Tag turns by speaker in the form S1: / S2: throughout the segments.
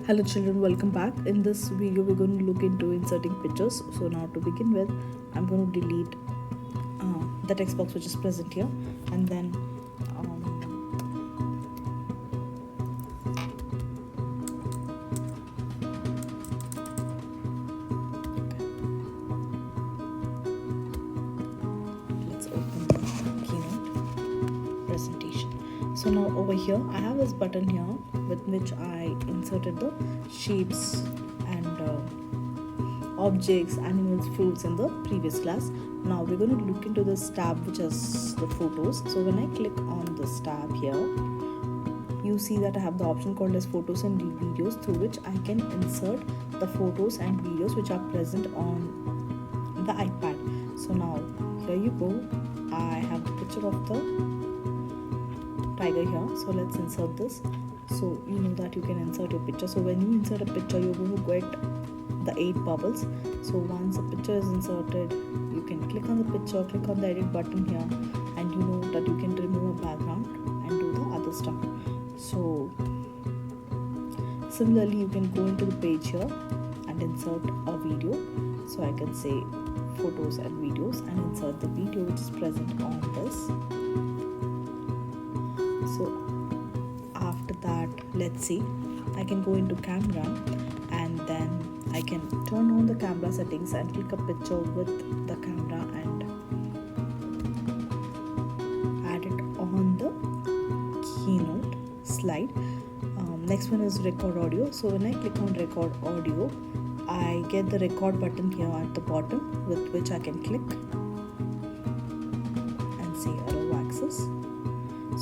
S1: Hello children, welcome back. In this video we're going to look into inserting pictures. So now to begin with, I'm going to delete the text box which is present here, and then let's open the Keynote presentation. So now over here I have this button here with which I inserted the shapes and objects, animals, fruits in the previous class. Now we're going to look into this tab which is the photos. So when I click on this tab here, you see that I have the option called as photos and videos, through which I can insert the photos and videos which are present on the iPad. So now here you go, I have the picture of the tiger here. So let's insert this. So you know that you can insert your picture. So when you insert a picture, you're going to get the 8 bubbles. So once a picture is inserted, you can click on the picture, click on the edit button here, and you know that you can remove a background and do the other stuff. So similarly, you can go into the page here and insert a video. So I can say photos and videos and insert the video which is present on this. So after that, let's see, I can go into camera and then I can turn on the camera settings and click a picture with the camera and add it on the Keynote slide. Next one is record audio. So when I click on record audio, I get the record button here at the bottom with which I can click and say allow access.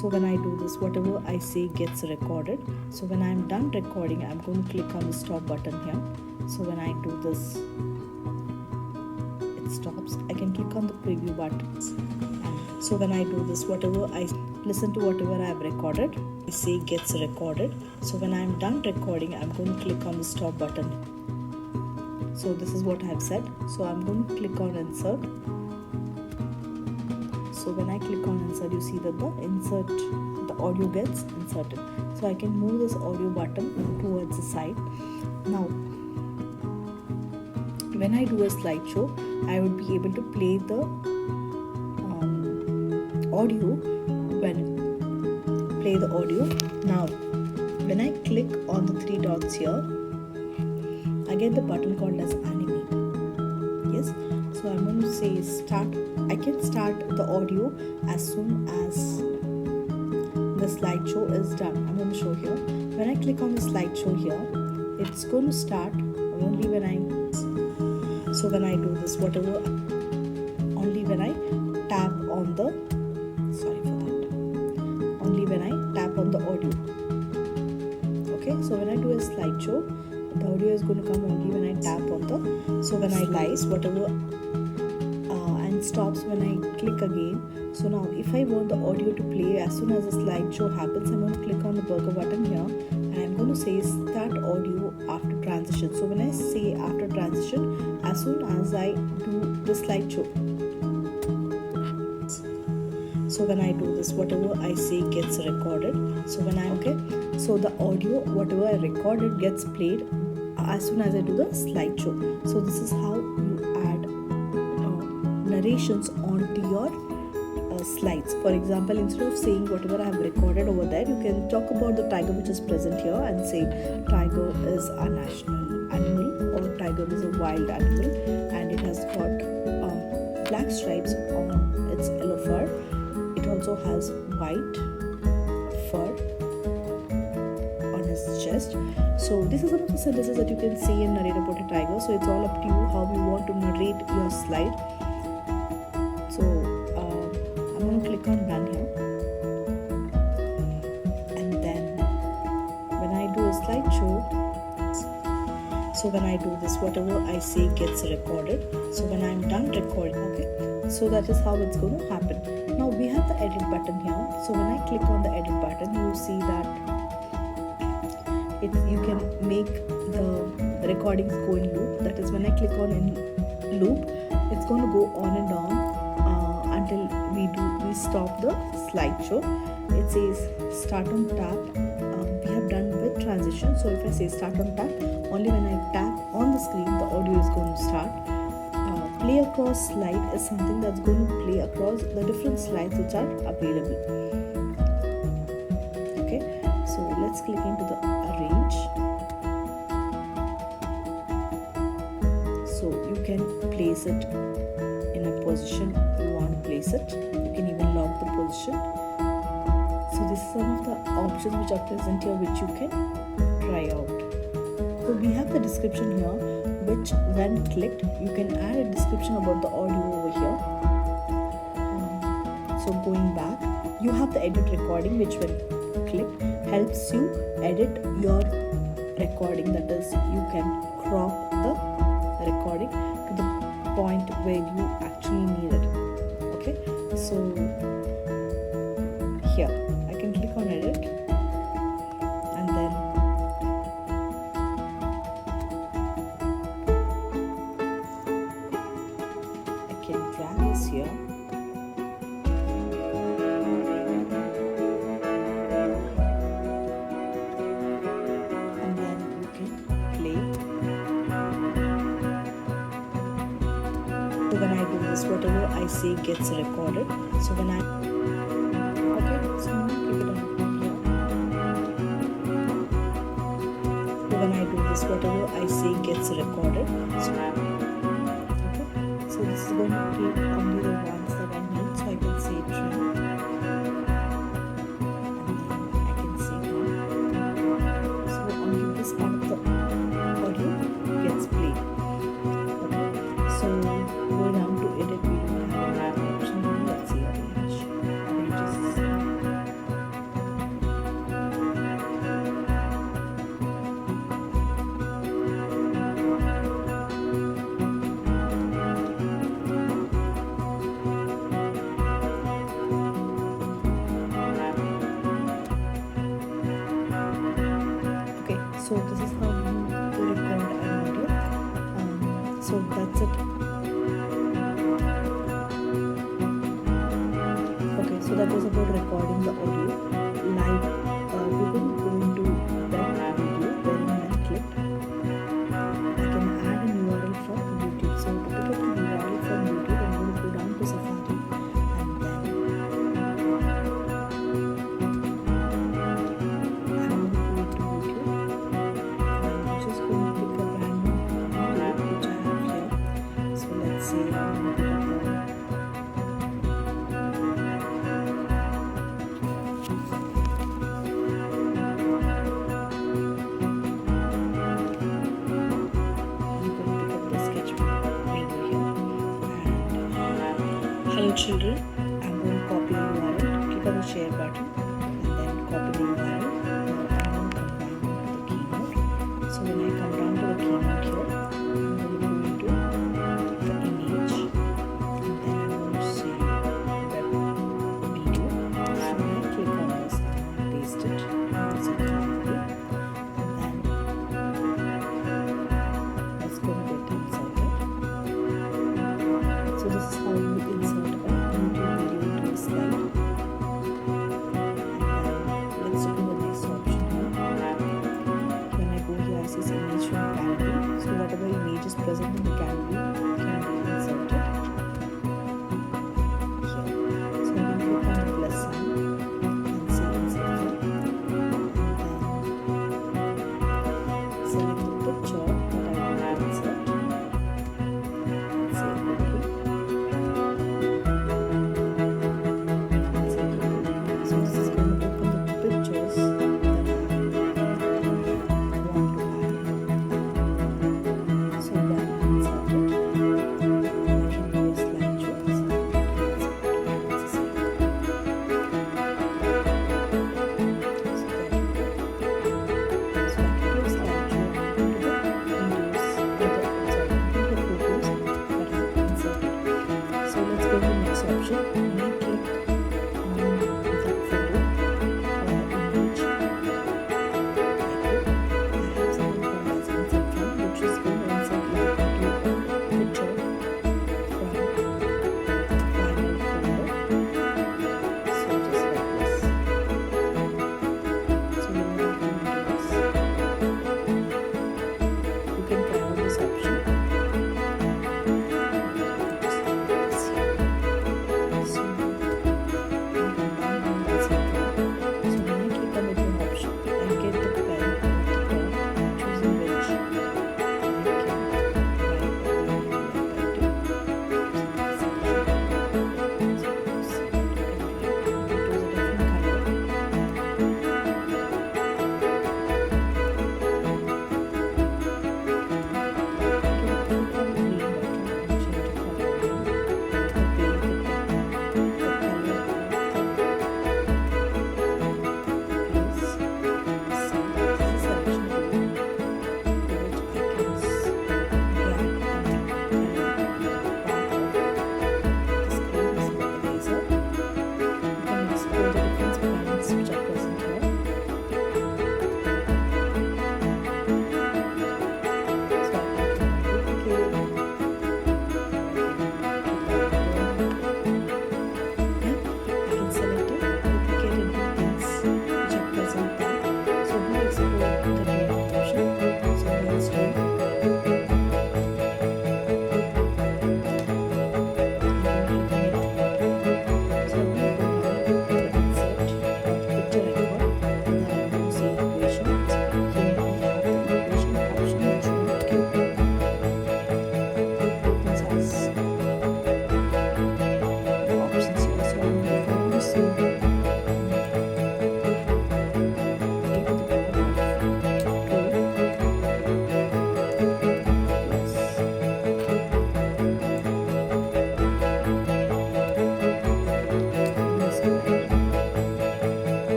S1: So when I do this, whatever I say gets recorded. So when I'm done recording, I'm going to click on the stop button here. So when I do this, it stops. I can click on the preview buttons. And so when I do this, whatever I listen to, whatever I have recorded, I say gets recorded. So when I'm done recording, I'm going to click on the stop button. So this is what I have said. So I'm going to click on insert. So when I click on insert, you see that the audio gets inserted. So I can move this audio button towards the side. Now, when I do a slideshow, I would be able to play the audio play the audio. Now, when I click on the 3 dots here, I get the button called as animate. Yes. So I'm going to say start. I can start the audio as soon as the slideshow is done. I'm going to show here. When I click on the slideshow here, it's going to start only when so when I do this, whatever, only when I tap on the, only when I tap on the audio. Okay, so when I do a slideshow, the audio is going to come only when I tap on the, so when I slice, whatever, and stops when I click again. So now if I want the audio to play as soon as the slideshow happens, I'm going to click on the burger button here and I'm going to say start audio after transition. So when I say after transition, as soon as I do the slideshow. So when I do this, whatever I say gets recorded. So when I, so the audio, whatever I recorded gets played as soon as I do the slideshow. So this is how you add narrations onto your slides. For example, instead of saying whatever I have recorded over there, you can talk about the tiger which is present here and say tiger is a national animal, or tiger is a wild animal and it has got black stripes on its yellow fur. It also has white fur on his chest. So this is some of the sentences that you can see and narrate about a tiger. So it's all up to you how you want to narrate your slide. So I'm going to click on done here, and then when I do a slideshow, so when I do this, whatever I say gets recorded. So when I'm done recording, so that is how it's going to happen. Now we have the edit button here. So when I click on the edit button, you see that you can make the recordings go in loop. That is, when I click on in loop, it's going to go on and on until we stop the slideshow. It says start on tap. We have have done with transition. So if I say start on tap, only when I tap on the screen the audio is going to start. Play across slide is something that's going to play across the different slides which are available. Okay, so let's click into the arrange. So you can place it in a position you want to place it. You can even lock the position. So this is some of the options which are present here which you can try out. So we have the description here, which when clicked you can add a description about the audio over here. So going back, you have the edit recording, which when clicked helps you edit your recording. That is, you can crop the recording to the point where you actually need it. Okay, so here I can click on edit, and then I can drag this here. And then you can play. So when I do this, whatever I say gets recorded. So when I so now keep it on here. So when I do this, whatever I say gets recorded. So this is going to be only the ones that I need. So I can say trim, and then I can say done. So only this part of the audio gets played. Okay, so go down to edit. We don't have another option. Let's see arrange. Arranges. So this is how you record an audio. So that's it. Okay, so that was about recording the audio live. We will go into that video wherein when clicked, I can add a URL from YouTube. So to pick up the URL from YouTube, I'm going to go down to Safari, and then I'm going to go to YouTube. Just going to pick a random video which I have here. So let's say I'm going to pick up the sketch video here. And hello children, I'm going to copy the URL. Click on the share button and then copy the URL. Now I'm going to combine it with the Keynote. So when I come down to the Keynote here, I'm going to go into the image, and then I'm going to say web video. So when I click on this, I'm going to paste it. So copy, and then let's go and get inserted. So this is how you insert a YouTube video into a slide. And then let's look at the next option here. When I go here, I see image from gallery. So whatever image is present in the gallery can be inserted here. So I'm going to click on the plus sign and say insert here. And then select the picture that I want to insert. And say OK. And say OK. So this is going to open the pictures that I want to add. So when I insert it, I can do a slideshow. So I can do a slideshow.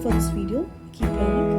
S1: for this video. Keep learning.